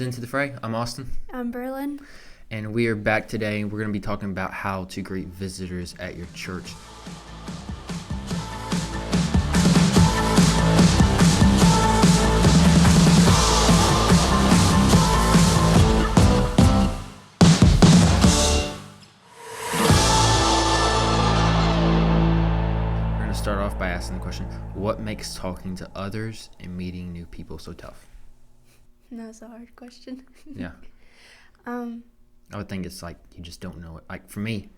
Into the Fray. I'm Austin. I'm Berlin. And we are back today. We're going to be talking about how to greet visitors at your church. We're going to start off by asking the question, what makes talking to others and meeting new people so tough? That's a hard question. Yeah. I would think it's like you just don't know it. Like for me,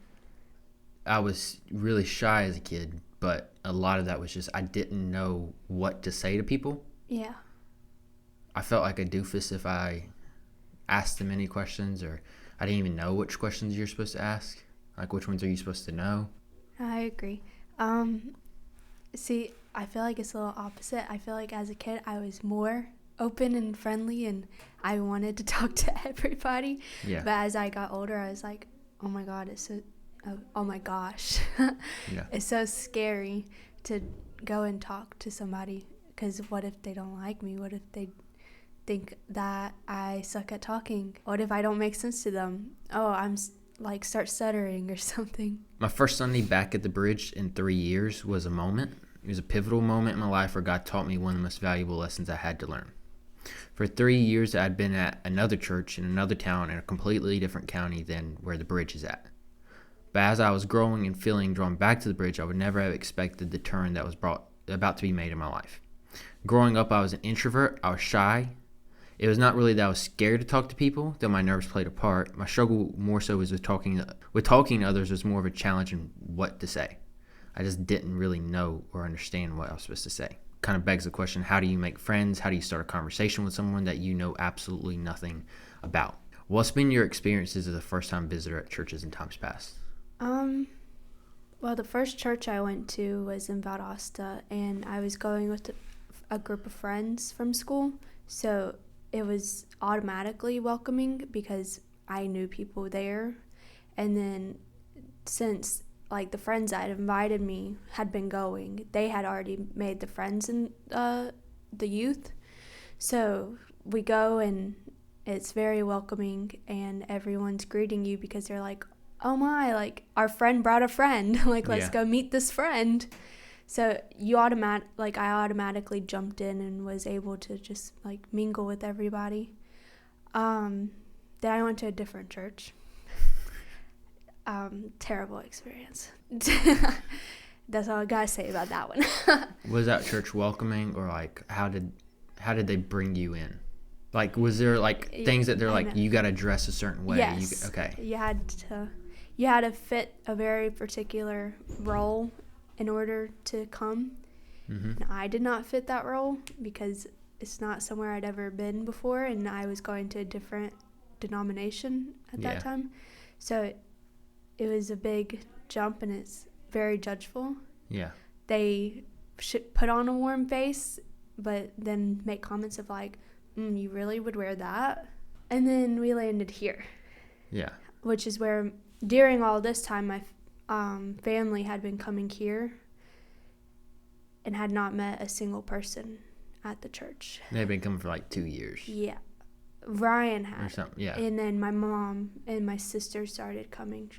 I was really shy as a kid, but a lot of that was just I didn't know what to say to people. Yeah. I felt like a doofus if I asked them any questions, or I didn't even know which questions you're supposed to ask. Like which ones are you supposed to know? I agree. See, I feel like it's a little opposite. I feel like as a kid, I was more open and friendly, and I wanted to talk to everybody. Yeah. But as I got older, I was like, oh my God, oh my gosh. Yeah. It's so scary to go and talk to somebody, because what if they don't like me? What if they think that I suck at talking? What if I don't make sense to them? Oh, I'm start stuttering or something. My first Sunday back at the bridge in 3 years was a moment. It was a pivotal moment in my life where God taught me one of the most valuable lessons I had to learn. For 3 years, I'd been at another church in another town in a completely different county than where the bridge is at. But as I was growing and feeling drawn back to the bridge, I would never have expected the turn that was about to be made in my life. Growing up, I was an introvert. I was shy. It was not really that I was scared to talk to people, though my nerves played a part. My struggle more so was with talking to others was more of a challenge in what to say. I just didn't really know or understand what I was supposed to say. Kind of begs the question, how do you make friends? How do you start a conversation with someone that you know absolutely nothing about? What's been your experiences as a first-time visitor at churches in times past? Well, the first church I went to was in Valdosta, and I was going with a group of friends from school, so it was automatically welcoming because I knew people there. And then since the friends that had invited me had been going, they had already made the friends in the youth. So we go and it's very welcoming, and everyone's greeting you because they're like, oh my, our friend brought a friend. Let's go meet this friend. So I automatically jumped in and was able to just mingle with everybody. Then I went to a different church. Terrible experience. That's all I gotta say about that one. Was that church welcoming, or how did they bring you in? Was there things that they're you gotta dress a certain way? Yes. Okay. You had to fit a very particular role in order to come. Mm-hmm. And I did not fit that role because it's not somewhere I'd ever been before, and I was going to a different denomination at that time. So it was a big jump, and it's very judgeful. Yeah. They should put on a warm face, but then make comments of you really would wear that? And then we landed here. Yeah. Which is where, during all this time, my family had been coming here and had not met a single person at the church. They've been coming for 2 years. Yeah. Ryan had. Or something, yeah. And then my mom and my sister started coming.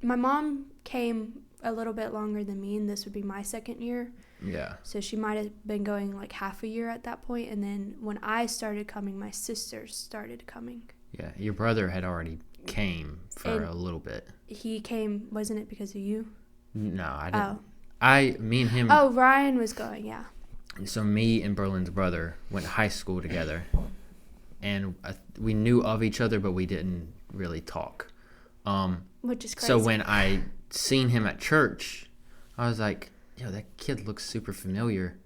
My mom came a little bit longer than me, and this would be my second year. Yeah. So she might have been going half a year at that point, and then when I started coming, my sisters started coming. Yeah, your brother had already came for a little bit. He came, wasn't it because of you? No, I didn't. Me and him. Oh, Ryan was going, yeah. So me and Berlin's brother went to high school together, and we knew of each other, but we didn't really talk. Which is crazy. So when I seen him at church, I was like, yo, that kid looks super familiar.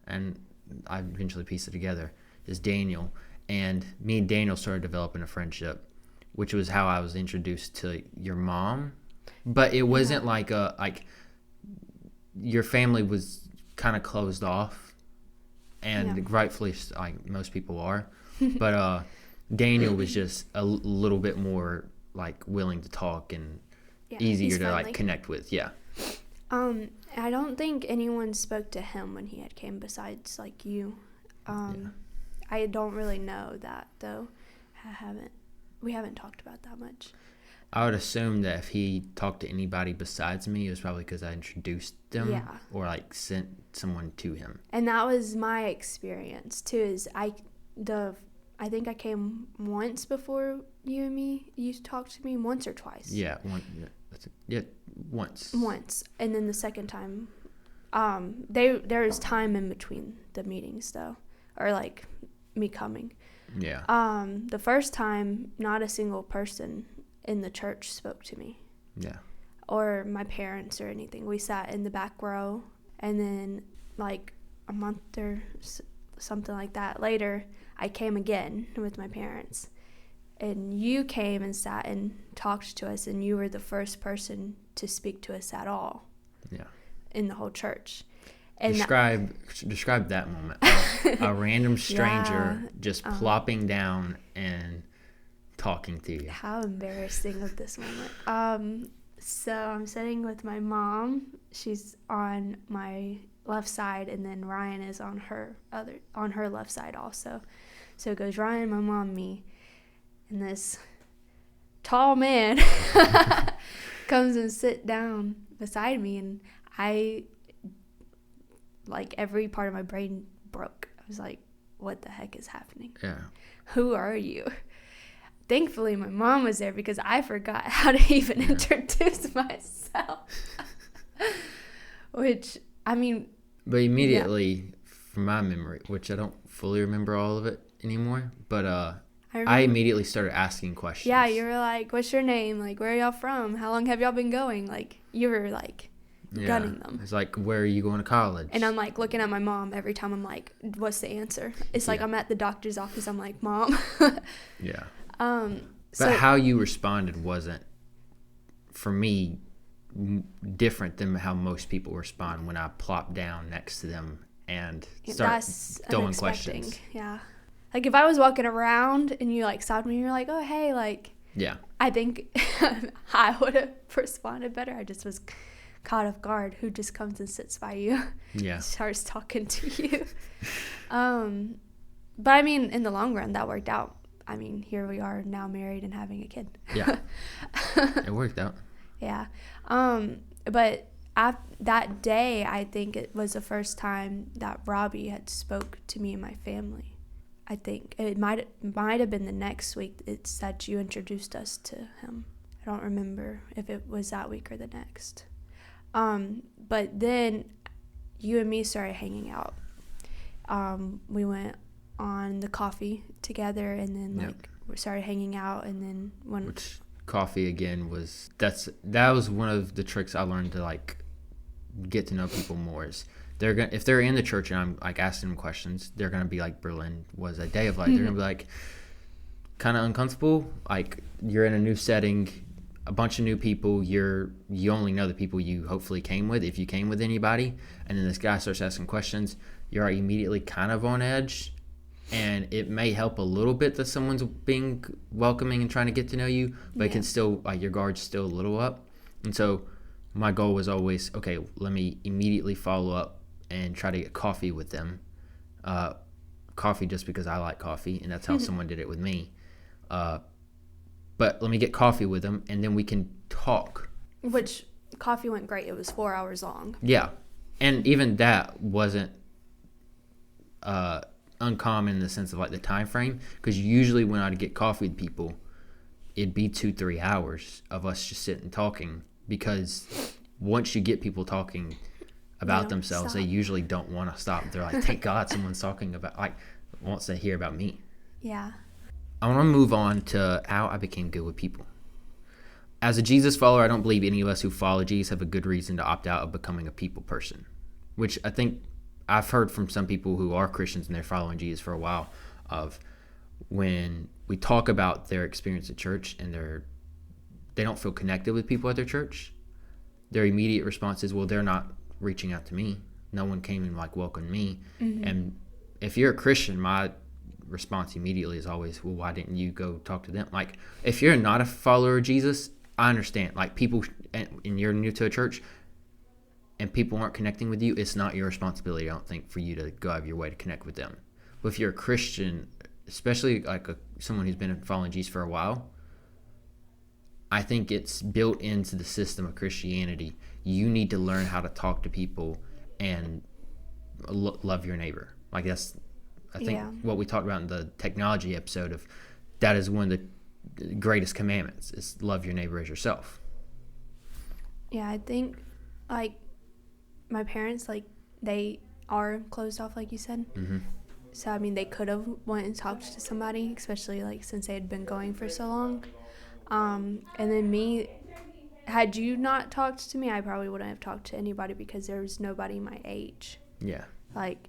And I eventually pieced it together. It's Daniel. And me and Daniel started developing a friendship, which was how I was introduced to your mom. But it wasn't your family was kind of closed off, and rightfully most people are. But Daniel was just a little bit more willing to talk and easier to connect with. Yeah. I don't think anyone spoke to him when he had came besides you. I don't really know that though. We haven't talked about that much. I would assume that if he talked to anybody besides me, it was probably because I introduced them or like sent someone to him. And that was my experience too. Is I think I came once before you and me. You talked to me once or twice. Yeah, once. Once, and then the second time, there was time in between the meetings though, or like me coming. Yeah. The first time, not a single person in the church spoke to me. Yeah. Or my parents or anything. We sat in the back row, and then like a month or something like that later, I came again with my parents, and you came and sat and talked to us, and you were the first person to speak to us at all. Yeah. In the whole church. And describe that moment. A random stranger just plopping down and talking to you. How embarrassing of this moment. So I'm sitting with my mom. She's on my left side, and then Ryan is on her left side also. So it goes Ryan, my mom, me, and this tall man comes and sit down beside me, and I, like, every part of my brain broke. I was like, what the heck is happening? Yeah. Who are you? Thankfully, my mom was there because I forgot how to even introduce myself. Which, I mean... But immediately, from my memory, which I don't fully remember all of it anymore, but I immediately started asking questions. Yeah, you were like, what's your name? Like, where are y'all from? How long have y'all been going? Like, you were, like, gunning them. It's like, where are you going to college? And I'm, like, looking at my mom every time. I'm like, what's the answer? It's like I'm at the doctor's office. I'm like, Mom. Yeah. But how you responded wasn't, for me, different than how most people respond when I plop down next to them and start throwing questions. Yeah. Like, if I was walking around and you, like, stopped me and you're like, oh, hey, like... Yeah. I think I would have responded better. I just was caught off guard. Who just comes and sits by you? Yeah. Starts talking to you. But, I mean, in the long run, that worked out. I mean, here we are now married and having a kid. Yeah. It worked out. Yeah. But that day, I think it was the first time that Robbie had spoke to me and my family. I think it might have been the next week it's that you introduced us to him. I don't remember if it was that week or the next. But then you and me started hanging out. We went on the coffee together, and then we started hanging out, and then which coffee again that was one of the tricks I learned to like get to know people more. Is if they're in the church and I'm like asking them questions, they're gonna be like Berlin was a day of light. They're gonna be like kind of uncomfortable, like you're in a new setting, a bunch of new people, you only know the people you hopefully came with, if you came with anybody, and then this guy starts asking questions, you're immediately kind of on edge. And it may help a little bit that someone's being welcoming and trying to get to know you, but it can still, like, your guard's still a little up. And so my goal was always, okay, let me immediately follow up and try to get coffee with them. Coffee just because I like coffee, and that's how someone did it with me. But let me get coffee with them, and then we can talk. Which, coffee went great. It was 4 hours long. Yeah. And even that wasn't... uncommon in the sense of like the time frame, because usually when I'd get coffee with people, it'd be 2-3 hours of us just sitting talking, because once you get people talking about themselves, they usually don't want to stop. They're like, thank God someone's talking about, like, wants to hear about me. Yeah. I want to move on to how I became good with people. As a Jesus follower, I don't believe any of us who follow Jesus have a good reason to opt out of becoming a people person, which I think I've heard from some people who are Christians and they're following Jesus for a while, of when we talk about their experience at church and they don't feel connected with people at their church, their immediate response is, well, they're not reaching out to me. No one came and like welcomed me. Mm-hmm. And if you're a Christian, my response immediately is always, well, why didn't you go talk to them? Like, if you're not a follower of Jesus, I understand. Like, people, and you're new to a church, and people aren't connecting with you, it's not your responsibility, I don't think, for you to go out of your way to connect with them. But if you're a Christian, especially like someone who's been following Jesus for a while, I think it's built into the system of Christianity. You need to learn how to talk to people and love your neighbor. Like that's, I think, what we talked about in the technology episode of that is one of the greatest commandments is love your neighbor as yourself. Yeah, I think like my parents, like they are closed off, like you said. Mm-hmm. So I mean, they could have went and talked to somebody, especially like since they had been going for so long. And then me, had you not talked to me, I probably wouldn't have talked to anybody because there was nobody my age. Yeah. Like,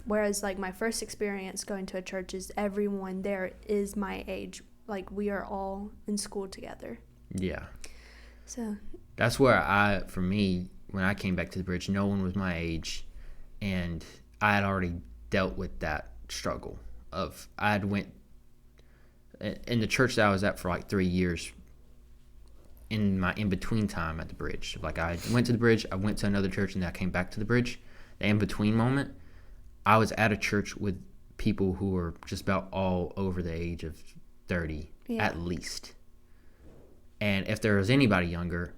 whereas like my first experience going to a church is everyone there is my age. Like we are all in school together. Yeah. So that's where for me, when I came back to the bridge, no one was my age, and I had already dealt with that struggle of I had went in the church that I was at for like 3 years. In my in-between time at the bridge, like I went to the bridge, I went to another church, and then I came back to the bridge. The in-between moment, I was at a church with people who were just about all over the age of 30 at least. And if there was anybody younger,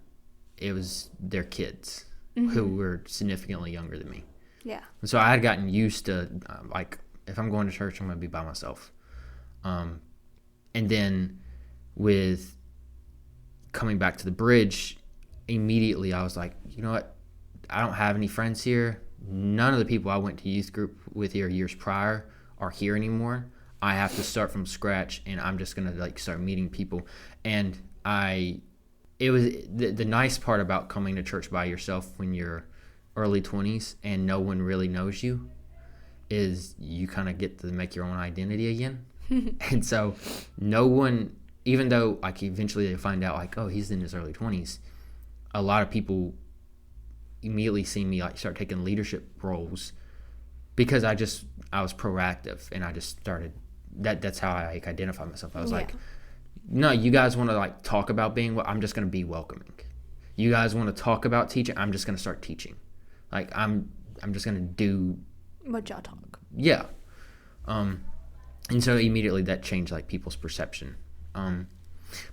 it was their kids who were significantly younger than me. Yeah. And so I had gotten used to, like, if I'm going to church, I'm going to be by myself. And then with coming back to the bridge, immediately I was like, you know what? I don't have any friends here. None of the people I went to youth group with here years prior are here anymore. I have to start from scratch, and I'm just going to like start meeting people. And it was the nice part about coming to church by yourself when you're early 20s and no one really knows you is you kind of get to make your own identity again. And so no one, even though like eventually they find out like, oh, he's in his early 20s, a lot of people immediately see me like start taking leadership roles because I was proactive, and I just started that's how I like identify myself. I was like, no, you guys want to like talk about being I'm just going to be welcoming. You guys want to talk about teaching, I'm just going to start teaching. Like I'm just going to do what y'all talk. Yeah. And so immediately that changed like people's perception.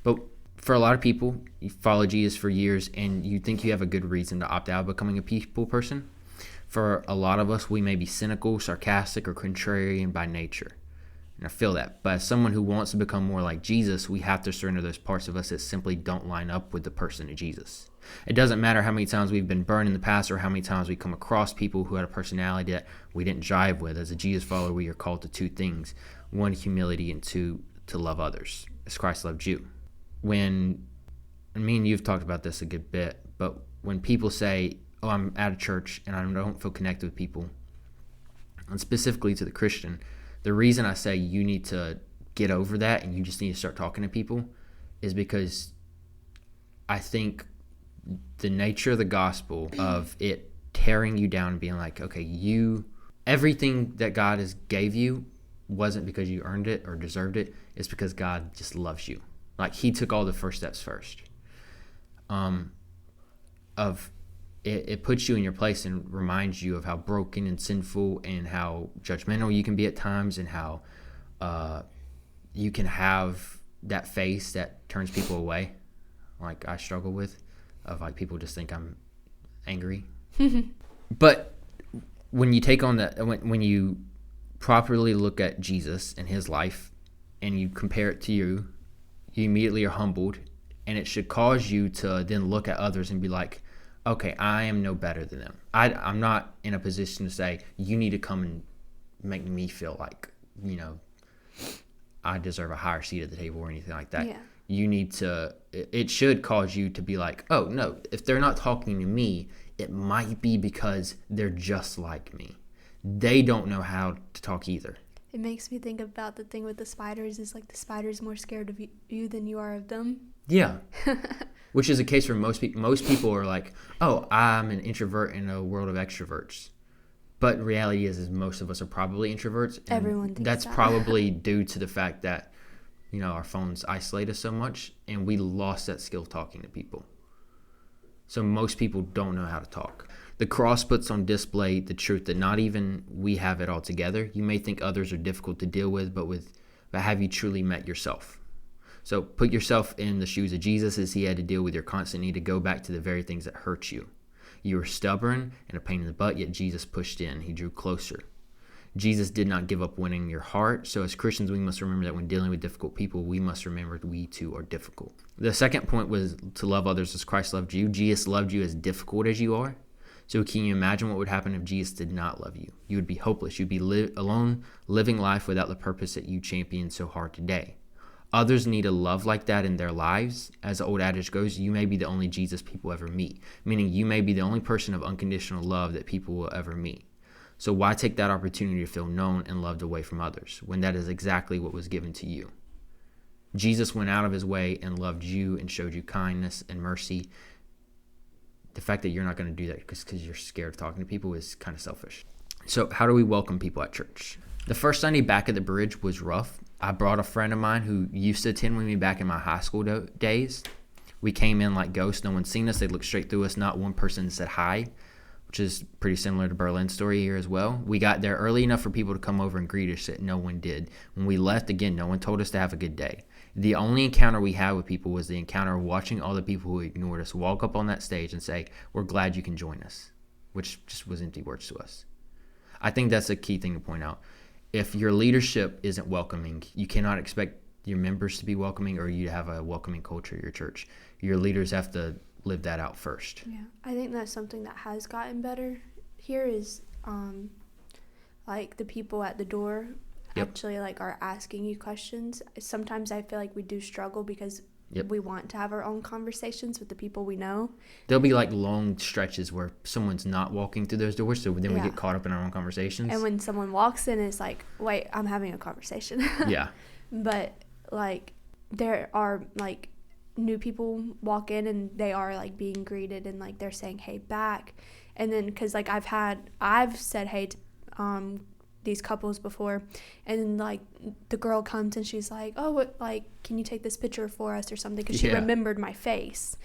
But for a lot of people, you follow Jesus for years and you think you have a good reason to opt out of becoming a people person. For a lot of us, we may be cynical, sarcastic, or contrarian by nature. And I feel that. But as someone who wants to become more like Jesus, we have to surrender those parts of us that simply don't line up with the person of Jesus. It doesn't matter how many times we've been burned in the past or how many times we come across people who had a personality that we didn't jive with. As a Jesus follower, we are called to two things. One, humility, and two, to love others as Christ loved you. And me and you've talked about this a good bit, but when people say, oh, I'm at a church and I don't feel connected with people, and specifically to the Christian, the reason I say you need to get over that and you just need to start talking to people is because I think the nature of the gospel of it tearing you down and being like, okay, everything that God has gave you wasn't because you earned it or deserved it. It's because God just loves you. Like he took all the first steps first. It puts you in your place and reminds you of how broken and sinful and how judgmental you can be at times, and how you can have that face that turns people away, like I struggle with, of like people just think I'm angry. But when you take on that, when you properly look at Jesus and his life and you compare it to you immediately are humbled, and it should cause you to then look at others and be like, okay, I am no better than them. I'm not in a position to say, you need to come and make me feel like, I deserve a higher seat at the table or anything like that. Yeah. You need to, it should cause you to be like, oh, no, if they're not talking to me, it might be because they're just like me. They don't know how to talk either. It makes me think about the thing with the spiders is like the spider's more scared of you than you are of them. Yeah. Which is the case for most people. Most people are like, oh, I'm an introvert in a world of extroverts. But reality is most of us are probably introverts. And everyone thinks that's probably due to the fact that, our phones isolate us so much and we lost that skill talking to people. So most people don't know how to talk. The cross puts on display the truth that not even we have it all together. You may think others are difficult to deal with, but have you truly met yourself? So put yourself in the shoes of Jesus as he had to deal with your constant need to go back to the very things that hurt you. You were stubborn and a pain in the butt, yet Jesus pushed in. He drew closer. Jesus did not give up winning your heart. So as Christians, we must remember that when dealing with difficult people, we must remember we too are difficult. The second point was to love others as Christ loved you. Jesus loved you as difficult as you are. So can you imagine what would happen if Jesus did not love you? You would be hopeless. You'd be alone, living life without the purpose that you champion so hard today. Others need a love like that in their lives. As the old adage goes, you may be the only Jesus people ever meet, meaning you may be the only person of unconditional love that people will ever meet. So why take that opportunity to feel known and loved away from others when that is exactly what was given to you? Jesus went out of his way and loved you and showed you kindness and mercy. The fact that you're not going to do that because you're scared of talking to people is kind of selfish. So how do we welcome people at church? The first Sunday back at the bridge was rough. I brought a friend of mine who used to attend with me back in my high school days. We came in like ghosts. No one's seen us. They looked straight through us. Not one person said hi, which is pretty similar to Berlin's story here as well. We got there early enough for people to come over and greet us that no one did. When we left, again, no one told us to have a good day. The only encounter we had with people was the encounter of watching all the people who ignored us walk up on that stage and say, "We're glad you can join us," which just was empty words to us. I think that's a key thing to point out. If your leadership isn't welcoming, you cannot expect your members to be welcoming or you to have a welcoming culture at your church. Your leaders have to live that out first. Yeah, I think that's something that has gotten better here is like the people at the door actually like are asking you questions. Sometimes I feel like we do struggle because we want to have our own conversations with the people we know. There'll be like long stretches where someone's not walking through those doors, so then we get caught up in our own conversations. And when someone walks in, it's like, wait, I'm having a conversation. Yeah. But like there are like new people walk in and they are like being greeted and like they're saying hey back. And then because like I've said hey to these couples before, and then like the girl comes and she's like, oh, what, like, can you take this picture for us or something, because she remembered my face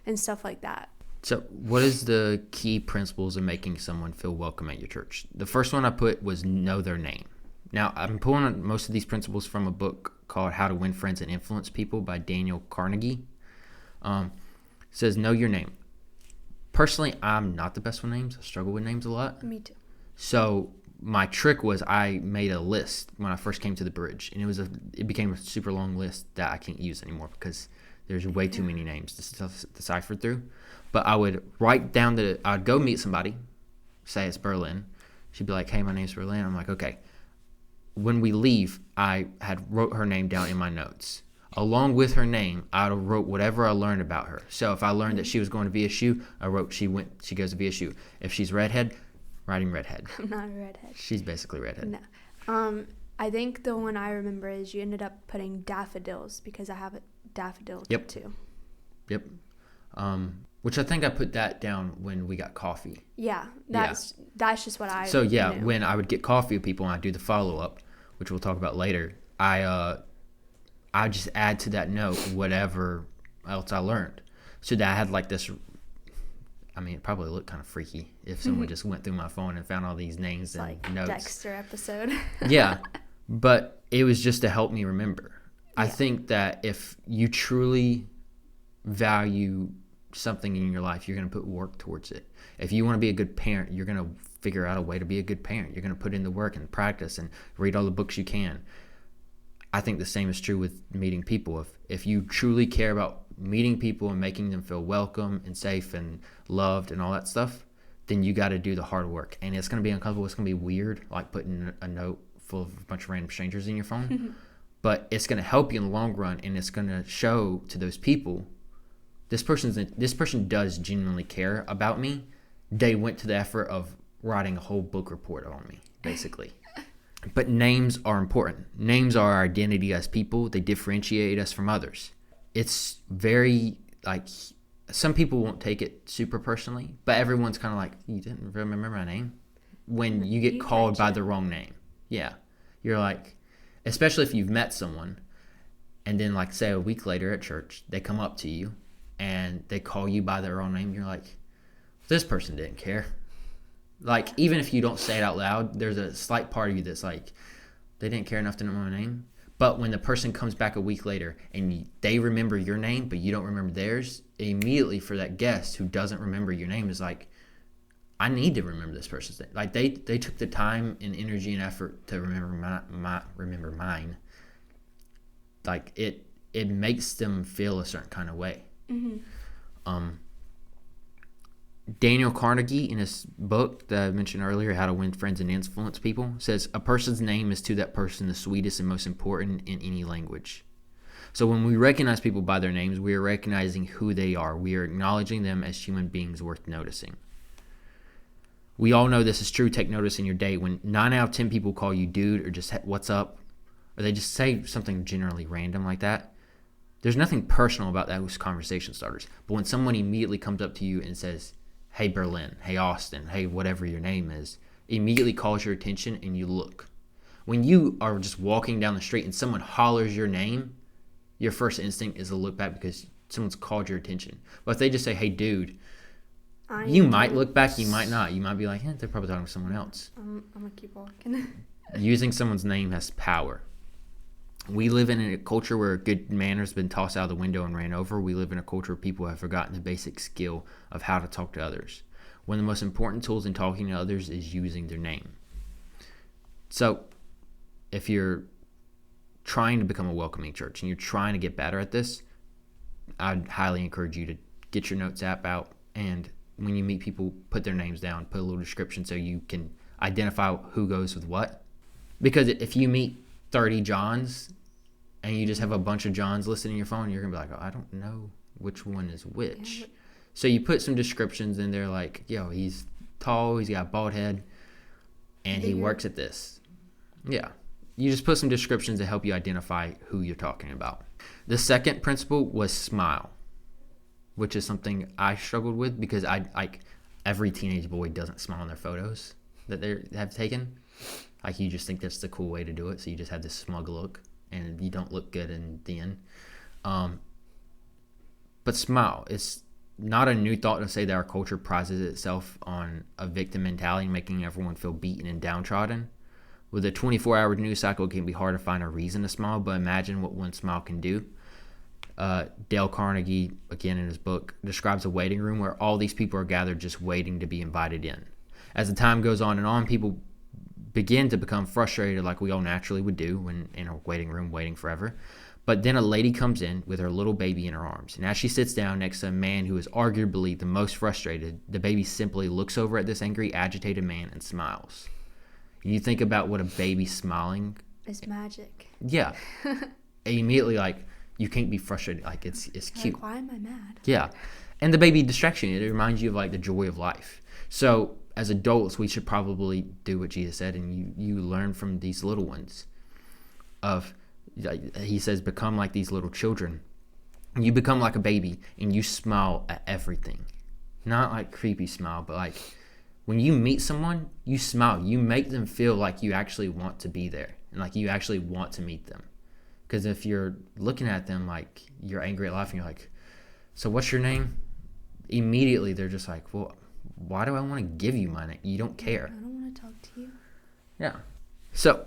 and stuff like that. So what is the key principles of making someone feel welcome at your church? The first one I put was know their name. Now, I'm pulling on most of these principles from a book called How to Win Friends and Influence People by Dale Carnegie. It says know your name. Personally, I'm not the best with names. I struggle with names a lot. Me too. So my trick was I made a list when I first came to the bridge, and it became a super long list that I can't use anymore because there's way too many names to decipher through. But I would write down I'd go meet somebody, say it's Berlin. She'd be like, hey, my name's Berlin. I'm like, okay. When we leave, I had wrote her name down in my notes. Along with her name, I wrote whatever I learned about her. So if I learned that she was going to VSU, I wrote she goes to VSU. If she's redhead, writing redhead. I'm not a redhead. She's basically redhead. No. I think the one I remember is you ended up putting daffodils because I have a daffodil tattoo. Yep. Which I think I put that down when we got coffee. Yeah, that's just what I knew. When I would get coffee with people and I'd do the follow-up, which we'll talk about later, I just add to that note whatever else I learned. So that I had like this, I mean, it probably looked kind of freaky if someone just went through my phone and found all these names and like notes. Dexter episode. Yeah, but it was just to help me remember. I think that if you truly value something in your life, you're going to put work towards it. If you want to be a good parent, you're going to figure out a way to be a good parent. You're going to put in the work and practice and read all the books you can. I think the same is true with meeting people. If you truly care about meeting people and making them feel welcome and safe and loved and all that stuff, then you got to do the hard work. And it's going to be uncomfortable. It's going to be weird, like putting a note full of a bunch of random strangers in your phone. But it's going to help you in the long run, and it's going to show to those people, this person does genuinely care about me. They went to the effort of writing a whole book report on me, basically. But names are important. Names are our identity as people. They differentiate us from others. It's very, like, some people won't take it super personally, but everyone's kind of like, you didn't remember my name? When you get called by the wrong name. Yeah. You're like, especially if you've met someone, and then, like, say a week later at church, they come up to you, and they call you by their own name. You're like, this person didn't care. Like, even if you don't say it out loud, there's a slight part of you that's like, they didn't care enough to know my name. But when the person comes back a week later and they remember your name, but you don't remember theirs, immediately for that guest who doesn't remember your name is like, I need to remember this person's name. Like, they took the time and energy and effort to remember mine. Like, it makes them feel a certain kind of way. Dale Carnegie, in his book that I mentioned earlier, How to Win Friends and Influence People, says a person's name is to that person the sweetest and most important in any language. So when we recognize people by their names, we are recognizing who they are. We are acknowledging them as human beings worth noticing. We all know this is true. Take notice in your day when 9 out of 10 people call you dude or just what's up, or they just say something generally random like that. There's nothing personal about those conversation starters. But when someone immediately comes up to you and says, hey Berlin, hey Austin, hey whatever your name is, immediately calls your attention and you look. When you are just walking down the street and someone hollers your name, your first instinct is to look back because someone's called your attention. But if they just say, hey dude, you might look back, you might not. You might be like, they're probably talking to someone else. I'm going to keep walking. Using someone's name has power. We live in a culture where good manners have been tossed out of the window and ran over. We live in a culture where people have forgotten the basic skill of how to talk to others. One of the most important tools in talking to others is using their name. So if you're trying to become a welcoming church and you're trying to get better at this, I'd highly encourage you to get your notes app out, and when you meet people, put their names down, put a little description so you can identify who goes with what. Because if you meet 30 Johns and you just have a bunch of Johns listed in your phone, you're gonna be like, oh, I don't know which one is which. Yeah. So you put some descriptions in there like, yo, he's tall, he's got a bald head, and he works at this. Yeah. You just put some descriptions to help you identify who you're talking about. The second principle was smile, which is something I struggled with because every teenage boy doesn't smile in their photos that they have taken. Like, you just think that's the cool way to do it, so you just have this smug look, and you don't look good in the end. But smile. It's not a new thought to say that our culture prizes itself on a victim mentality, making everyone feel beaten and downtrodden. With a 24-hour news cycle, it can be hard to find a reason to smile, but imagine what one smile can do. Dale Carnegie, again in his book, describes a waiting room where all these people are gathered just waiting to be invited in. As the time goes on and on, people begin to become frustrated like we all naturally would do when in a waiting room waiting forever. But then a lady comes in with her little baby in her arms, and as she sits down next to a man who is arguably the most frustrated, the baby simply looks over at this angry, agitated man and smiles. You think about what a baby smiling is magic. Yeah. Immediately, like, you can't be frustrated. Like, it's cute. Like, why am I mad? Yeah. And the baby distracts you. It reminds you of, like, the joy of life. So as adults, we should probably do what Jesus said, and you learn from these little ones. He says, become like these little children. You become like a baby, and you smile at everything. Not like creepy smile, but like when you meet someone, you smile. You make them feel like you actually want to be there, and like you actually want to meet them. Because if you're looking at them like you're angry at life, and you're like, so what's your name? Immediately, they're just like, well, why do I want to give you my name? You don't care. I don't want to talk to you. Yeah. So,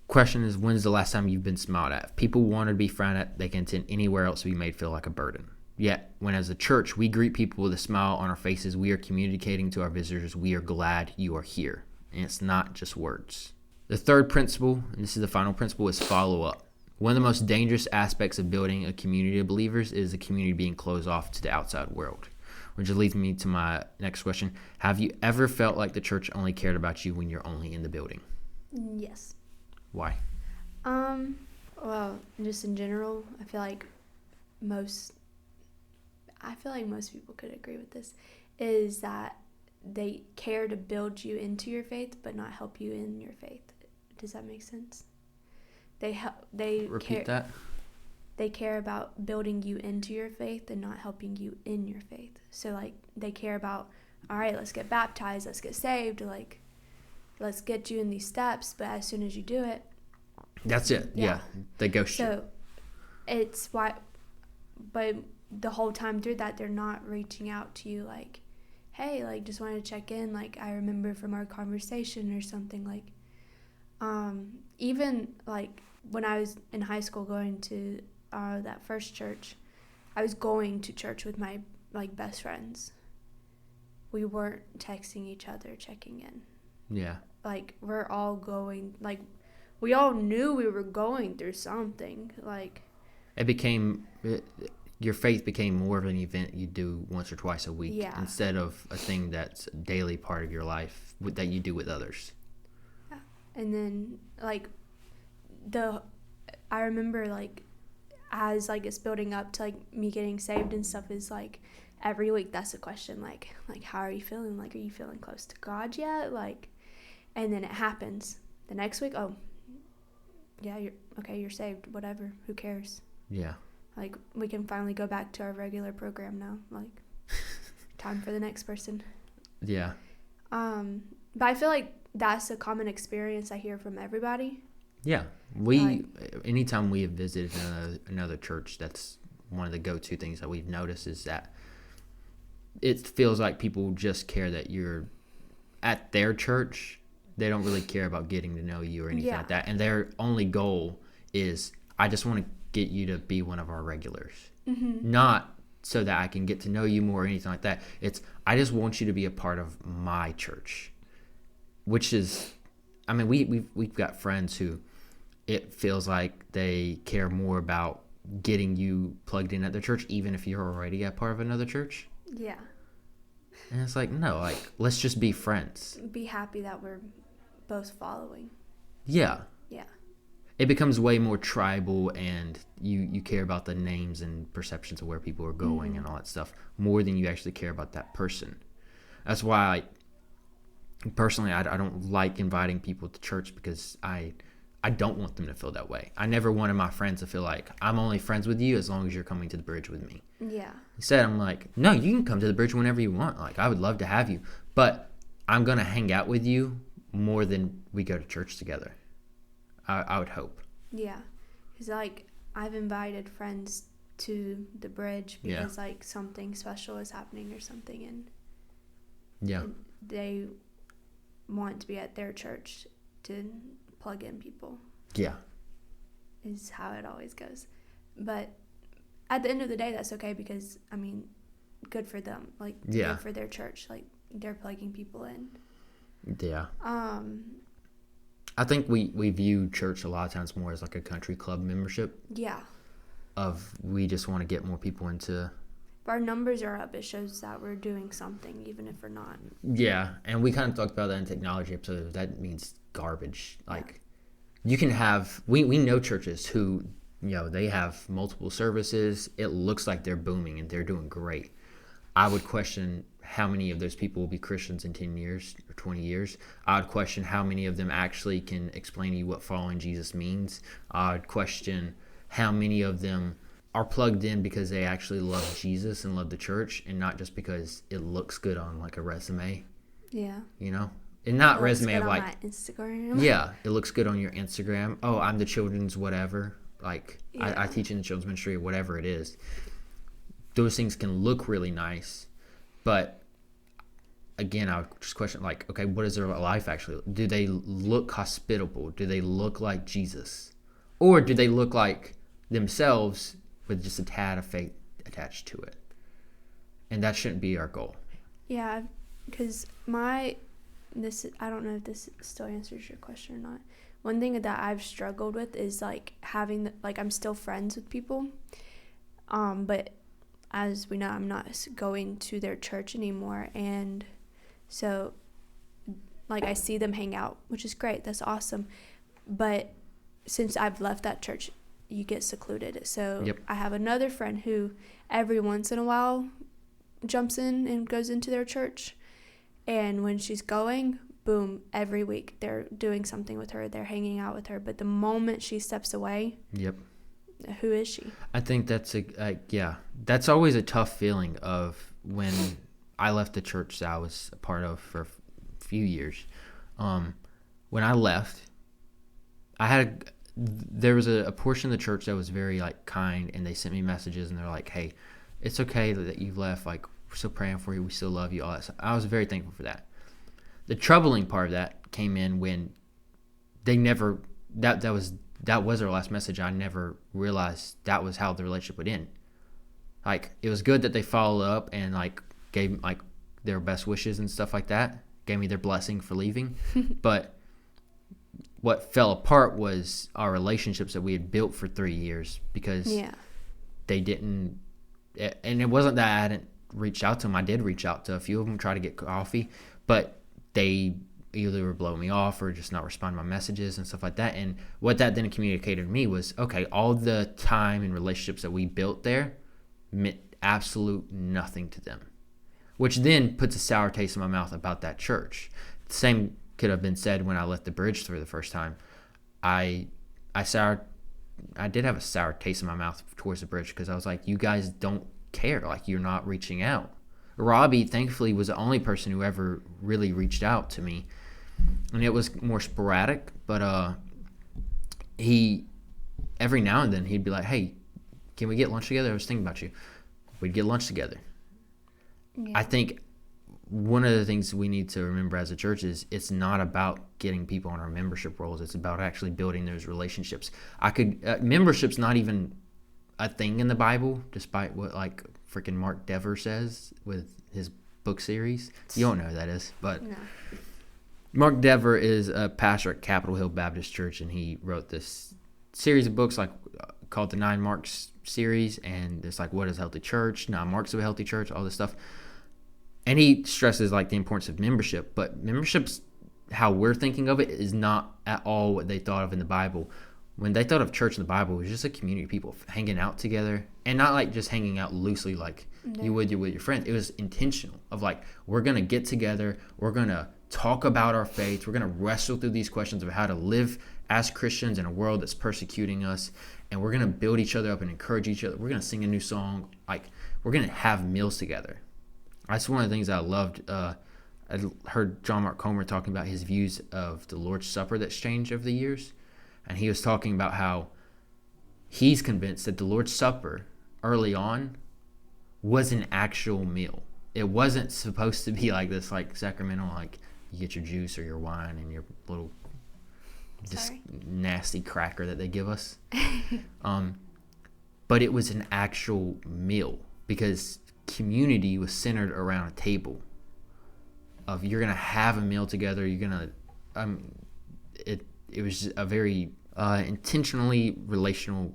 question is, when's the last time you've been smiled at? If people want to be frowned at, they can attend anywhere else to be made feel like a burden. Yet, when as a church, we greet people with a smile on our faces, we are communicating to our visitors, we are glad you are here. And it's not just words. The third principle, and this is the final principle, is follow up. One of the most dangerous aspects of building a community of believers is the community being closed off to the outside world. Which leads me to my next question. Have you ever felt like the church only cared about you when you're only in the building? Yes. Why? Well, just in general, I feel like most people could agree with this, is that they care to build you into your faith but not help you in your faith. Does that make sense? Repeat that. They care about building you into your faith and not helping you in your faith. So, like, they care about, all right, let's get baptized, let's get saved, like, let's get you in these steps, but as soon as you do it, that's it. Yeah. They ghost you. So it's why, but the whole time through that, they're not reaching out to you like, hey, like, just wanted to check in. Like, I remember from our conversation or something. Like, even, like, when I was in high school going to that first church, I was going to church with my, like, best friends. We weren't texting each other, checking in. Yeah. Like, we're all going, like, we all knew we were going through something. Like, your faith became more of an event you do once or twice a week, yeah. instead of a thing that's a daily part of your life that you do with others. Yeah. And then, like, I remember, like, as, like, it's building up to, like, me getting saved and stuff, is, like, every week that's a question, like, how are you feeling? Like, are you feeling close to God yet? Like, and then it happens. The next week, oh, yeah, you're saved, whatever, who cares? Yeah. Like, we can finally go back to our regular program now. Like, time for the next person. Yeah. But I feel like that's a common experience I hear from everybody. Yeah. Anytime we have visited another church, that's one of the go-to things that we've noticed, is that it feels like people just care that you're at their church. They don't really care about getting to know you or anything like that. And their only goal is, I just want to get you to be one of our regulars. Mm-hmm. Not so that I can get to know you more or anything like that. It's, I just want you to be a part of my church. Which is, I mean, we've got friends who it feels like they care more about getting you plugged in at their church, even if you're already a part of another church. Yeah. And it's like, no, like, let's just be friends. Be happy that we're both following. Yeah. Yeah. It becomes way more tribal, and you care about the names and perceptions of where people are going, mm-hmm. and all that stuff, more than you actually care about that person. That's why personally, I don't like inviting people to church, because I don't want them to feel that way. I never wanted my friends to feel like, I'm only friends with you as long as you're coming to the bridge with me. Yeah. Instead, I'm like, no, you can come to the bridge whenever you want. Like, I would love to have you, but I'm going to hang out with you more than we go to church together. I would hope. Yeah. Because, like, I've invited friends to the bridge because, like, something special is happening or something, and they want to be at their church to plug in people. Yeah. Is how it always goes. But at the end of the day, that's okay, because, I mean, good for them. Like, good for their church. Like, they're plugging people in. Yeah. I think we view church a lot of times more as like a country club membership. Yeah. We just want to get more people into. If our numbers are up, it shows that we're doing something, even if we're not. Yeah, and we kind of talked about that in technology episode. That means garbage. Like, you can have, we know churches who, they have multiple services. It looks like they're booming and they're doing great. I would question how many of those people will be Christians in 10 years or 20 years. I would question how many of them actually can explain to you what following Jesus means. I would question how many of them are plugged in because they actually love Jesus and love the church, and not just because it looks good on, like, a resume. Yeah. And not resume of, like, my Instagram. Yeah, it looks good on your Instagram. Oh, I'm the children's whatever. Like, I teach in the children's ministry or whatever it is. Those things can look really nice, but again, I would just question, like, okay, what is their life actually? Do they look hospitable? Do they look like Jesus? Or do they look like themselves with just a tad of faith attached to it? And that shouldn't be our goal. Yeah, because I don't know if this still answers your question or not. One thing that I've struggled with is, like, having, I'm still friends with people, but as we know, I'm not going to their church anymore, and so, like, I see them hang out, which is great, that's awesome, but since I've left that church, you get secluded. So I have another friend who every once in a while jumps in and goes into their church, and when she's going, boom, every week they're doing something with her, they're hanging out with her, but the moment she steps away, who is she? I think that's that's always a tough feeling of when I left the church that I was a part of for a few years. When I left, there was a portion of the church that was very, like, kind, and they sent me messages, and they're like, hey, it's okay that you left. Like, we're still praying for you. We still love you. All that stuff. I was very thankful for that. The troubling part of that came in when they never, that was our last message. I never realized that was how the relationship would end. Like, it was good that they followed up and like gave like their best wishes and stuff like that, gave me their blessing for leaving. But what fell apart was our relationships that we had built for 3 years, because they didn't, and it wasn't that I didn't reach out to them. I did reach out to a few of them, try to get coffee, but they either were blowing me off or just not responding to my messages and stuff like that. And what that then communicated to me was, okay, all the time and relationships that we built there meant absolute nothing to them, which then puts a sour taste in my mouth about that church. The same could have been said when I left the bridge for the first time. I did have a sour taste in my mouth towards the bridge, because I was like, you guys don't care. Like, you're not reaching out. Robbie, thankfully, was the only person who ever really reached out to me, and it was more sporadic. But he, every now and then, he'd be like, hey, can we get lunch together? I was thinking about you. We'd get lunch together. Yeah. I think one of the things we need to remember as a church is it's not about getting people on our membership rolls. It's about actually building those relationships. Membership's not even a thing in the Bible, despite what like freaking Mark Dever says with his book series. You don't know who that is, but no. Mark Dever is a pastor at Capitol Hill Baptist Church, and he wrote this series of books called the 9 Marks series, and it's like, what is a healthy church, 9 marks of a healthy church, all this stuff. And he stresses like the importance of membership, but membership's how we're thinking of it is not at all what they thought of in the Bible. When they thought of church in the Bible, it was just a community of people hanging out together, and not like just hanging out loosely like you would with your friends. It was intentional of like, we're going to get together, we're going to talk about our faith, we're going to wrestle through these questions of how to live as Christians in a world that's persecuting us, and we're going to build each other up and encourage each other. We're going to sing a new song. Like, we're going to have meals together. That's one of the things I loved. I heard John Mark Comer talking about his views of the Lord's Supper that's changed over the years. And he was talking about how he's convinced that the Lord's Supper early on was an actual meal. It wasn't supposed to be like this, like sacramental, like you get your juice or your wine and your little just nasty cracker that they give us. But it was an actual meal, because community was centered around a table of, you're gonna have a meal together, you're gonna it was a very intentionally relational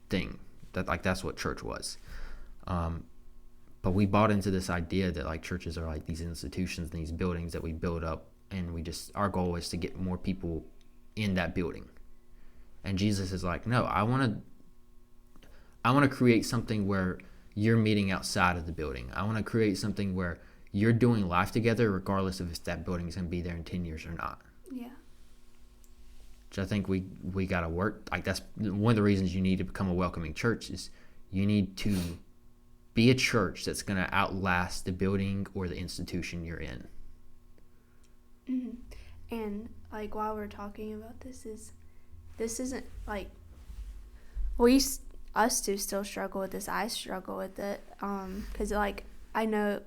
thing, that's what church was. But we bought into this idea that like churches are like these institutions and these buildings that we build up, and our goal is to get more people in that building. And Jesus is like, no, I want to create something where you're meeting outside of the building. I want to create something where you're doing life together regardless of if that building is going to be there in 10 years or not. Yeah. Which I think we got to work. Like, that's one of the reasons you need to become a welcoming church, is you need to be a church that's going to outlast the building or the institution you're in. Mm-hmm. And like, while we're talking about this isn't like, us two still struggle with this. I struggle with it, because like, I know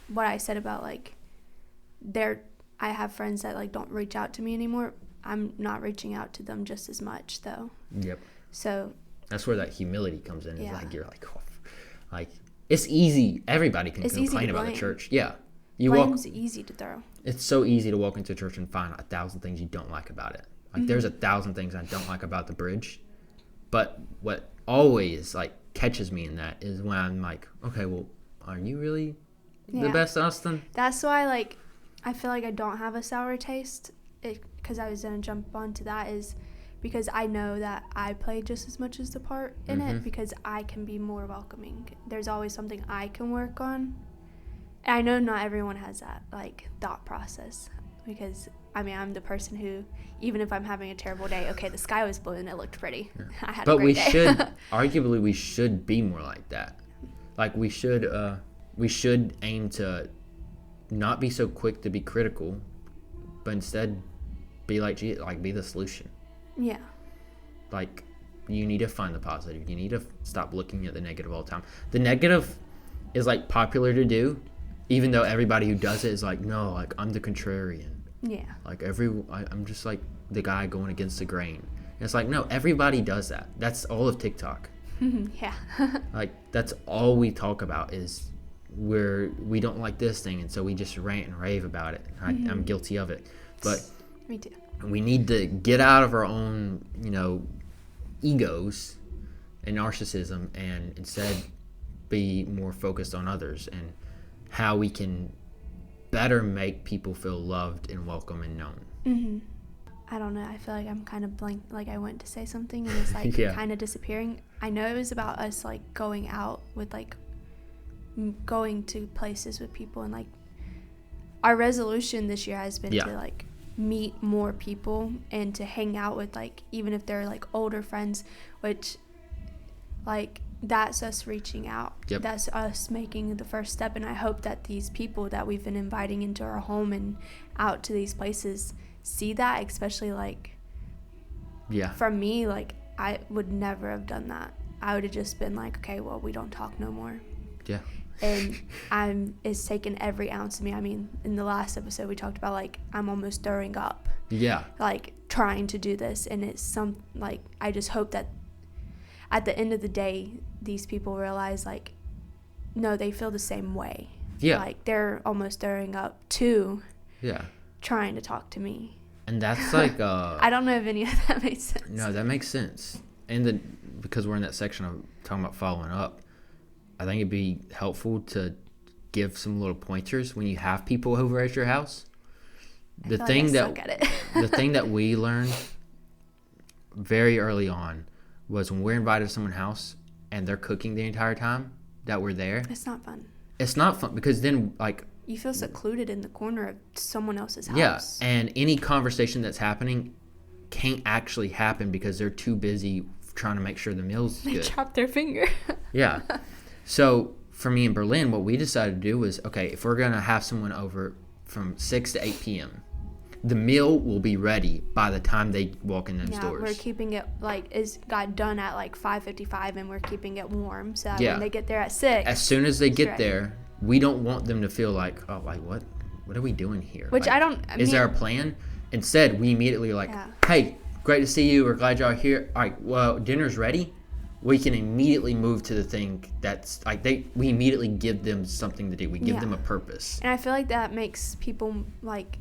what I said about like, I have friends that like don't reach out to me anymore. I'm not reaching out to them just as much though. Yep. So that's where that humility comes in. Yeah. Is like, you're like, oh, like, it's easy. Everybody can complain about the church. Yeah. Blame's easy to throw. It's so easy to walk into a church and find 1,000 things you don't like about it. Like, there's 1,000 things I don't like about the bridge. But what always like catches me in that is when I'm like, okay, well, are you really the best, Austin? That's why like I feel like I don't have a sour taste, because I was gonna jump onto that, is because I know that I play just as much as the part in it, because I can be more welcoming. There's always something I can work on. And I know not everyone has that like thought process, because I mean, I'm the person who, even if I'm having a terrible day, okay, the sky was blue and it looked pretty. Yeah. I had a great day. Arguably, we should be more like that. Like, we should aim to not be so quick to be critical, but instead be like Jesus, like be the solution. Yeah. Like, you need to find the positive. You need to stop looking at the negative all the time. The negative is like popular to do, even though everybody who does it is like, no, like I'm the contrarian. Yeah. Like I'm just like the guy going against the grain. And it's like, no, everybody does that. That's all of TikTok. Yeah. Like that's all we talk about is we don't like this thing, and so we just rant and rave about it. I'm guilty of it, but Me too. we need to get out of our own, egos and narcissism, and instead be more focused on others and how we can better make people feel loved and welcome and known. I don't know. I feel like I'm kind of blank. Like I went to say something and it's like kind of disappearing. I know it was about us like going out with like going to places with people, and like our resolution this year has been to like meet more people and to hang out with like, even if they're like older friends, which like that's us reaching out. That's us making the first step. And I hope that these people that we've been inviting into our home and out to these places see that, especially like from me, like I would never have done that. I would have just been like, okay, well, we don't talk no more. And it's taken every ounce of me. I mean, in the last episode we talked about like I'm almost throwing up, like trying to do this, and it's like I just hope that at the end of the day these people realize like no, they feel the same way. Like they're almost throwing up too, trying to talk to me. And that's like I don't know if any of that makes sense. No, that makes sense. And because we're in that section of talking about following up, I think it'd be helpful to give some little pointers when you have people over at your house. The thing that we learned very early on was when we're invited to someone's house and they're cooking the entire time that we're there. It's not fun. It's not fun because then like you feel secluded in the corner of someone else's house. Yeah, and any conversation that's happening can't actually happen because they're too busy trying to make sure the meal's good. They chopped their finger. Yeah. So for me in Berlin, what we decided to do was, okay, if we're going to have someone over from 6 to 8 p.m., the meal will be ready by the time they walk in those doors. We're keeping it, like, it got done at, like, 5:55, and we're keeping it warm so that when they get there at 6. As soon as they get there, we don't want them to feel like, oh, like, what are we doing here? Which like, is there a plan? Instead, we immediately are like, hey, great to see you. We're glad y'all are here. All right, well, dinner's ready. We can immediately move to the thing that's like we immediately give them something to do. We give them a purpose. And I feel like that makes people like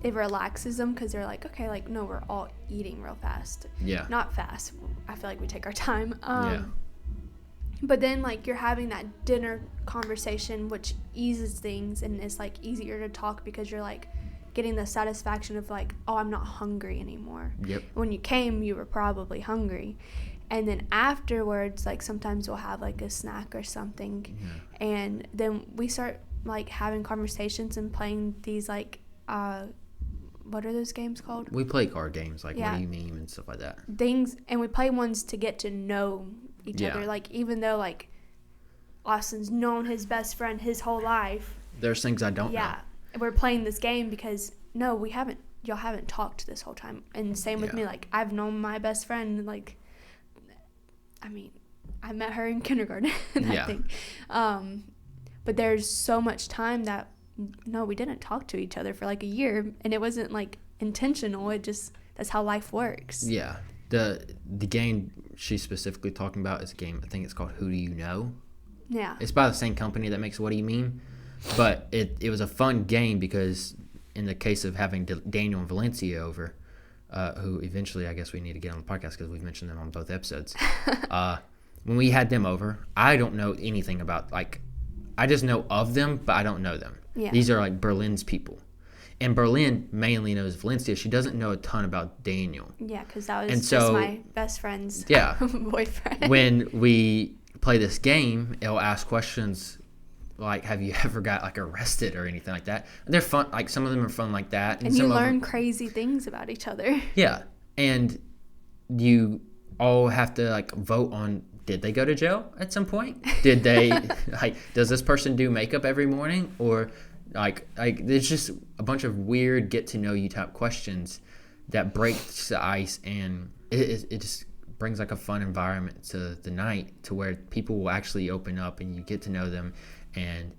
it relaxes them because they're like, okay, like no, we're all eating real fast. Yeah. Not fast. I feel like we take our time. But then like you're having that dinner conversation, which eases things and it's like easier to talk because you're like getting the satisfaction of like, oh, I'm not hungry anymore. Yep. When you came, you were probably hungry. And then afterwards, like sometimes we'll have like a snack or something, and then we start like having conversations and playing these like, what are those games called? We play card games like What Do You Mean and stuff like that. Things, and we play ones to get to know each other. Like even though like Austin's known his best friend his whole life, there's things I don't know. Yeah, we're playing this game because y'all haven't talked this whole time, and same with me. Like I've known my best friend like. I mean, I met her in kindergarten, I think. But there's so much time that, no, we didn't talk to each other for like a year. And it wasn't like intentional. That's how life works. Yeah. The game she's specifically talking about is a game, I think it's called Who Do You Know? Yeah. It's by the same company that makes What Do You Mean? But it was a fun game because in the case of having Daniel and Valencia over, who eventually I guess we need to get on the podcast because we've mentioned them on both episodes. When we had them over, I don't know anything about, like, I just know of them, but I don't know them. Yeah. These are, like, Berlin's people. And Berlin mainly knows Valencia. She doesn't know a ton about Daniel. Yeah, because that was just my best friend's boyfriend. When we play this game, it'll ask questions like, have you ever got like arrested or anything like that? And they're fun. Like some of them are fun like that. And you learn crazy things about each other. Yeah. And you all have to like vote on, did they go to jail at some point? Did they like, does this person do makeup every morning? Or like there's just a bunch of weird get to know you type questions that breaks the ice, and it just brings like a fun environment to the night to where people will actually open up and you get to know them. And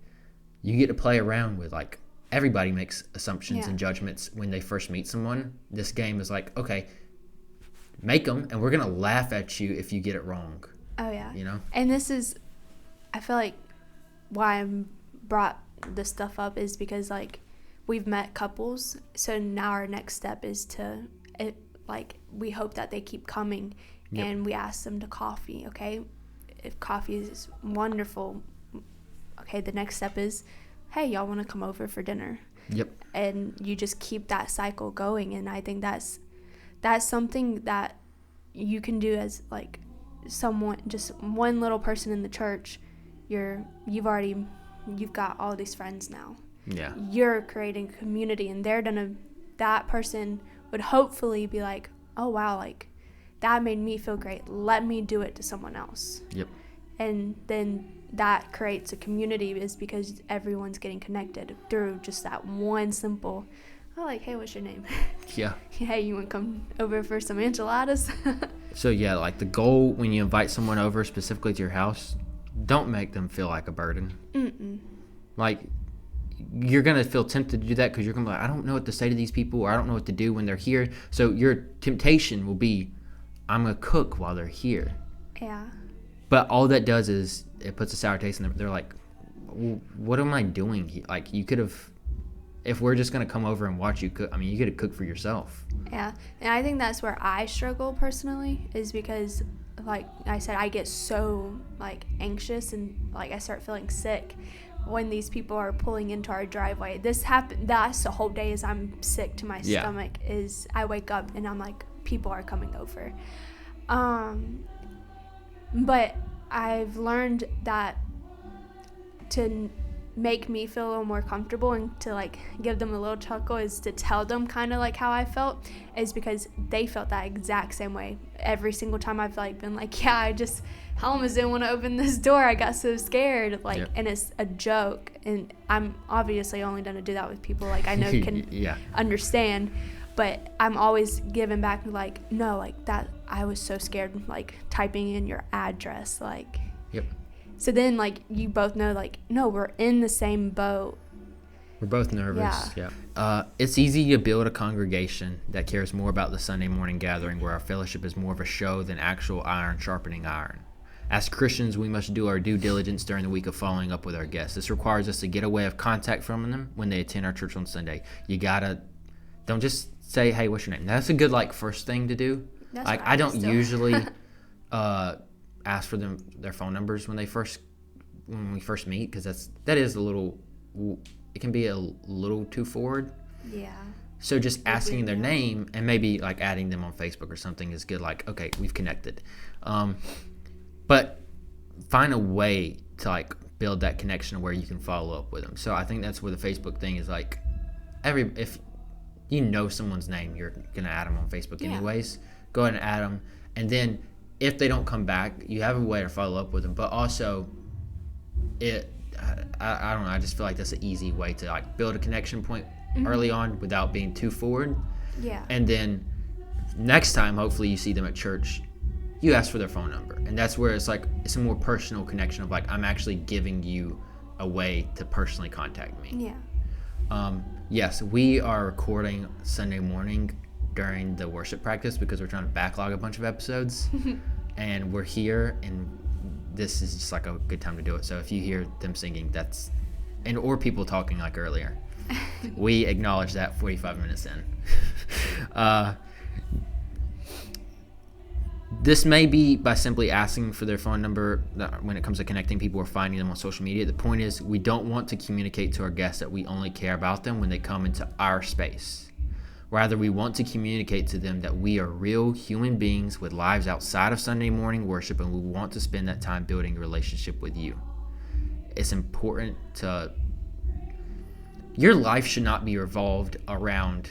you get to play around with, like, everybody makes assumptions Yeah. and judgments when they first meet someone. This game is like, okay, make them, and we're going to laugh at you if you get it wrong. Oh, yeah. You know? And this is, I feel like why I brought this stuff up is because, like, we've met couples. So now our next step is we hope that they keep coming. Yep. And we ask them to coffee, okay? If coffee is wonderful, okay, the next step is, hey, y'all want to come over for dinner? Yep. And you just keep that cycle going. And I think that's something that you can do as, like, someone, just one little person in the church. You've got all these friends now. Yeah. You're creating a community, and that person would hopefully be like, oh wow, like, that made me feel great, let me do it to someone else. Yep. And then that creates a community, is because everyone's getting connected through just that one simple, like, hey, what's your name? Yeah. Hey, you want to come over for some enchiladas? So, yeah, like, the goal when you invite someone over specifically to your house, don't make them feel like a burden. Mm-mm. Like, you're going to feel tempted to do that because you're going to be like, I don't know what to say to these people, or I don't know what to do when they're here. So your temptation will be, I'm going to cook while they're here. Yeah. But all that does is it puts a sour taste in them. They're like, what am I doing here? Like, you could have, if we're just going to come over and watch you cook, I mean, you could have cooked for yourself. Yeah. And I think that's where I struggle personally, is because, like I said, I get so, like, anxious, and, like, I start feeling sick when these people are pulling into our driveway. That's the whole day, is I'm sick to my stomach, is I wake up and I'm like, people are coming over. But I've learned that to make me feel a little more comfortable and to, like, give them a little chuckle is to tell them kind of like how I felt, is because they felt that exact same way. Every single time I've, like, been like, yeah, I almost didn't want to open this door, I got so scared, like, Yep. And it's a joke, and I'm obviously only going to do that with people, like, I know can Yeah. understand, but I'm always giving back, like, no, like, that, I was so scared, like, typing in your address, like. Yep. So then, like, you both know, like, no, we're in the same boat. We're both nervous. Yeah. It's easy to build a congregation that cares more about the Sunday morning gathering, where our fellowship is more of a show than actual iron sharpening iron. As Christians, we must do our due diligence during the week of following up with our guests. This requires us to get a way of contact from them when they attend our church on Sunday. Don't just say, hey, what's your name? That's a good, like, first thing to do. That's like, what I don't still. usually ask for their phone numbers when we first meet, because that is a little, it can be a little too forward. Yeah. So just asking their name and maybe, like, adding them on Facebook or something is good. Like, okay, we've connected. But find a way to, like, build that connection where you can follow up with them. So I think that's where the Facebook thing is, like, if you know someone's name, you're gonna add them on Facebook anyways. Go ahead and add them, and then if they don't come back, you have a way to follow up with them. But also, I don't know, I just feel like that's an easy way to, like, build a connection point early on without being too forward. Yeah. And then next time, hopefully you see them at church, you ask for their phone number, and that's where it's like, it's a more personal connection of, like, I'm actually giving you a way to personally contact me. Yeah. Yes, we are recording Sunday morning during the worship practice because we're trying to backlog a bunch of episodes. And we're here, and this is just, like, a good time to do it. So if you hear them singing, or people talking like earlier, we acknowledge that 45 minutes in. This may be by simply asking for their phone number when it comes to connecting people or finding them on social media. The point is, we don't want to communicate to our guests that we only care about them when they come into our space. Rather, we want to communicate to them that we are real human beings with lives outside of Sunday morning worship, and we want to spend that time building a relationship with you. It's important to... Your life should not be revolved around...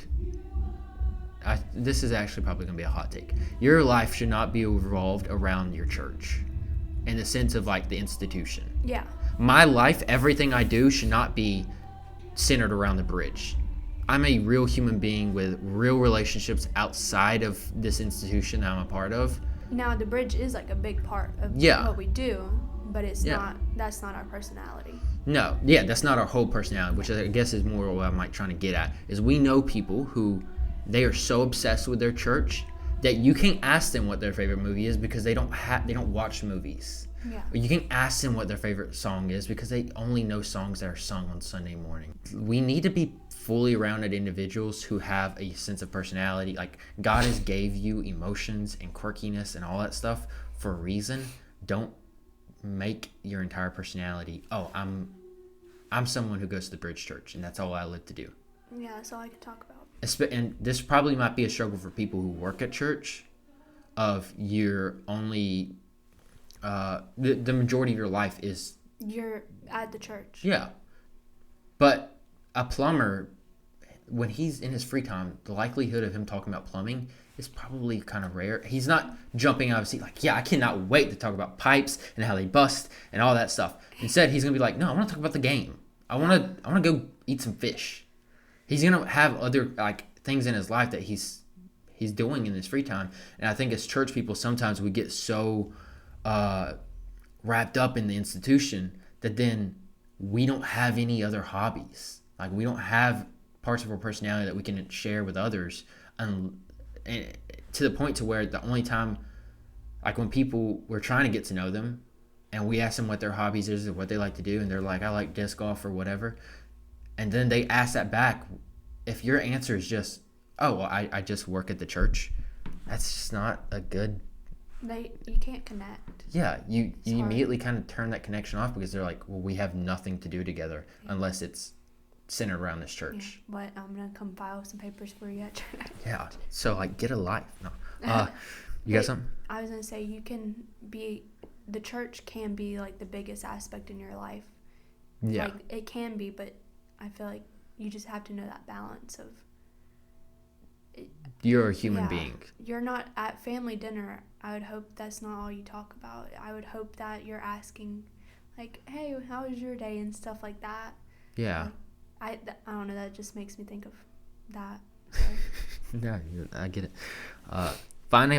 this is actually probably going to be a hot take. Your life should not be revolved around your church in the sense of, like, the institution. Yeah. My life, everything I do should not be centered around the bridge. I'm a real human being with real relationships outside of this institution I'm a part of. Now, the bridge is, like, a big part of what we do, but it's not, that's not our personality. No, yeah, that's not our whole personality, which I guess is more what I'm like trying to get at. Is we know people who they are so obsessed with their church that you can't ask them what their favorite movie is because they don't watch movies. Yeah. Or you can ask them what their favorite song is because they only know songs that are sung on Sunday morning. We need to be fully rounded individuals who have a sense of personality. Like, God has gave you emotions and quirkiness and all that stuff for a reason. Don't make your entire personality, I'm someone who goes to the Bridge Church and that's all I live to do. Yeah, that's all I can talk about. And this probably might be a struggle for people who work at church, of you're only the majority of your life is you're at the church. Yeah, but a plumber, when he's in his free time, the likelihood of him talking about plumbing is probably kind of rare. He's not jumping out of his seat like, yeah, I cannot wait to talk about pipes and how they bust and all that stuff. Instead, he's gonna be like, no, I want to talk about the game. I want to go eat some fish. He's gonna have other like things in his life that he's doing in his free time. And I think as church people, sometimes we get so wrapped up in the institution that then we don't have any other hobbies. Like, we don't have parts of our personality that we can share with others, and to the point to where the only time, like when people, we're trying to get to know them and we ask them what their hobbies is or what they like to do, and they're like, I like disc golf or whatever, and then they ask that back, if your answer is just, oh, well, I just work at the church, that's just not a good... You can't connect. Yeah, you immediately kind of turn that connection off because they're like, well, we have nothing to do together unless it's centered around this church. Yeah. What? I'm gonna come file some papers for you at church. Yeah. So like, get a life. No. You got something? I was gonna say the church can be like the biggest aspect in your life. Yeah. Like, it can be, but I feel like you just have to know that balance of. You're a human being. You're not at family dinner. I would hope that's not all you talk about. I would hope that you're asking, like, hey, how was your day and stuff like that. Yeah. I don't know. That just makes me think of that. Yeah, I get it. Find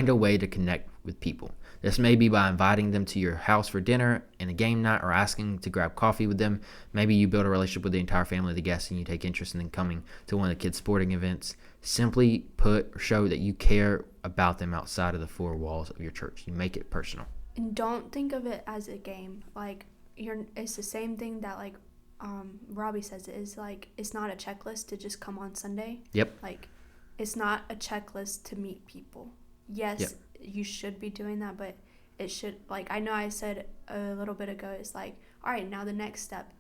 a way to connect with people. This may be by inviting them to your house for dinner and a game night, or asking to grab coffee with them. Maybe you build a relationship with the entire family of the guests and you take interest in them coming to one of the kids' sporting events. Simply show that you care about them outside of the four walls of your church. You make it personal. And don't think of it as a game. Like, it's the same thing that, like, Robbie says, it is like, it's not a checklist to just come on Sunday. Yep. Like, it's not a checklist to meet people. Yes, yep. You should be doing that, but it should, like, I know I said a little bit ago, it's like, all right, now the next step,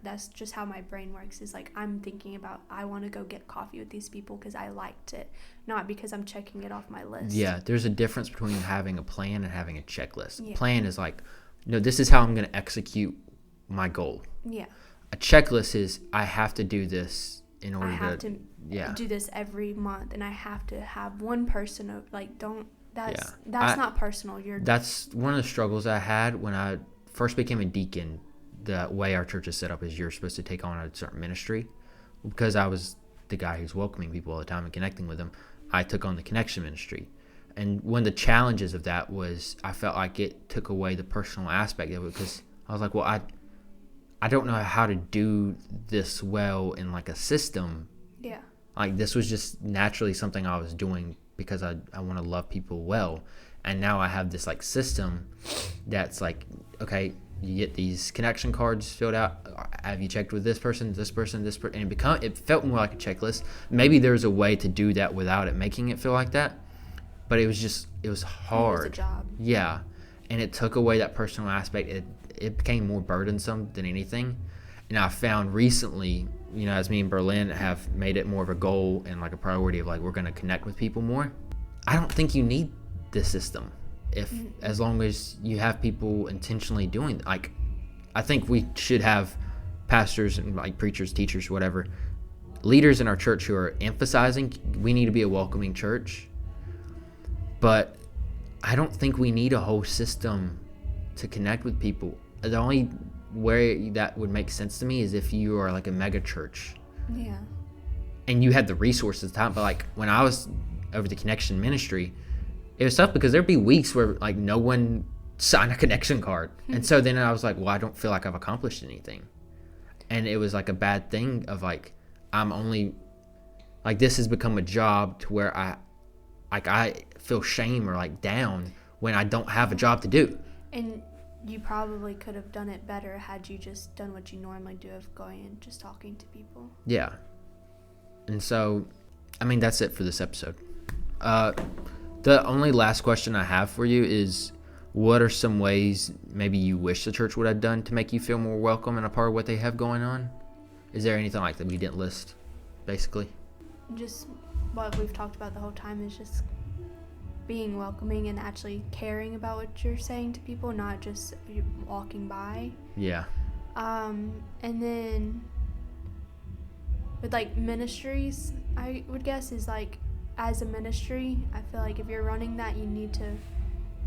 that's just how my brain works, is like, I'm thinking about, I want to go get coffee with these people because I liked it, not because I'm checking it off my list. Yeah, there's a difference between having a plan and having a checklist. Yeah. Plan is like, no, this is how I'm going to execute my goal. Yeah. A checklist is, I have to do this in order I have to yeah. do this every month, and I have to have one person, like, don't, that's yeah. That's not personal. That's one of the struggles I had when I first became a deacon. The way our church is set up is you're supposed to take on a certain ministry. Because I was the guy who's welcoming people all the time and connecting with them, I took on the connection ministry. And one of the challenges of that was I felt like it took away the personal aspect of it, because I was like, well, I don't know how to do this well in like a system. Yeah. Like, this was just naturally something I was doing because I want to love people well. And now I have this like system that's like, okay, you get these connection cards filled out. Have you checked with this person, this person, this person? And it felt more like a checklist. Maybe there's a way to do that without it making it feel like that. But it was hard. It was a job. Yeah. And it took away that personal aspect. It became more burdensome than anything. And I found recently, as me and Berlin have made it more of a goal and like a priority of like, we're going to connect with people more. I don't think you need this system as long as you have people intentionally doing, like, I think we should have pastors and like preachers, teachers, whatever, leaders in our church who are emphasizing we need to be a welcoming church. But I don't think we need a whole system to connect with people. The only way that would make sense to me is if you are like a mega church. Yeah. And you had the resources at the time. But like when I was over the connection ministry, it was tough because there'd be weeks where like no one sign a connection card. And so then I was like, well, I don't feel like I've accomplished anything. And it was like a bad thing of like, I'm only like, this has become a job to where I feel shame or like down when I don't have a job to do. And you probably could have done it better had you just done what you normally do of going and just talking to people. Yeah. And so, I mean, that's it for this episode. The only last question I have for you is, what are some ways maybe you wish the church would have done to make you feel more welcome and a part of what they have going on? Is there anything like that we didn't list, basically? Just what we've talked about the whole time is just being welcoming and actually caring about what you're saying to people, not just walking by. Yeah. And then with like ministries, I would guess is like, as a ministry, I feel like if you're running that, you need to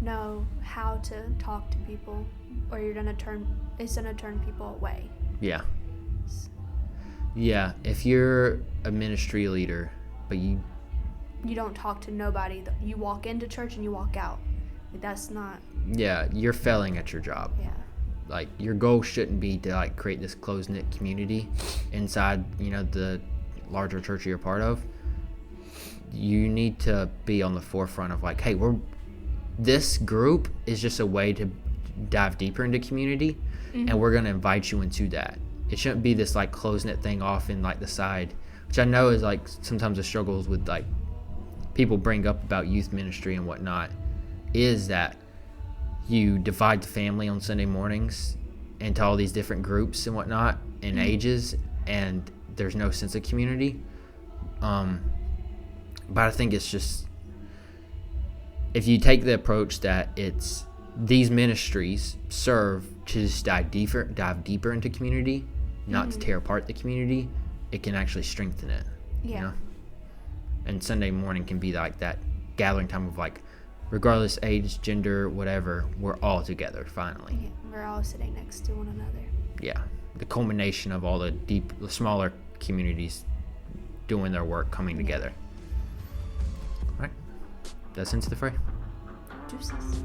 know how to talk to people, or it's gonna turn people away. Yeah. Yeah. If you're a ministry leader, but you don't talk to nobody, you walk into church and you walk out. Like, that's not. Yeah, you're failing at your job. Yeah. Like, your goal shouldn't be to like create this close-knit community inside, the larger church you're a part of. You need to be on the forefront of like, hey, this group is just a way to dive deeper into community, and we're going to invite you into that. It shouldn't be this like close-knit thing off in like the side, which I know is like sometimes the struggles with like people bring up about youth ministry and whatnot, is that you divide the family on Sunday mornings into all these different groups and whatnot and ages, and there's no sense of community. But I think it's just, if you take the approach that it's these ministries serve to just dive deeper into community, not to tear apart the community, it can actually strengthen it. Yeah. And Sunday morning can be like that gathering time of like, regardless age, gender, whatever, we're all together finally. Yeah, we're all sitting next to one another. Yeah. The culmination of all the smaller communities doing their work, coming together. All right. That's Into the Fray. Deuces.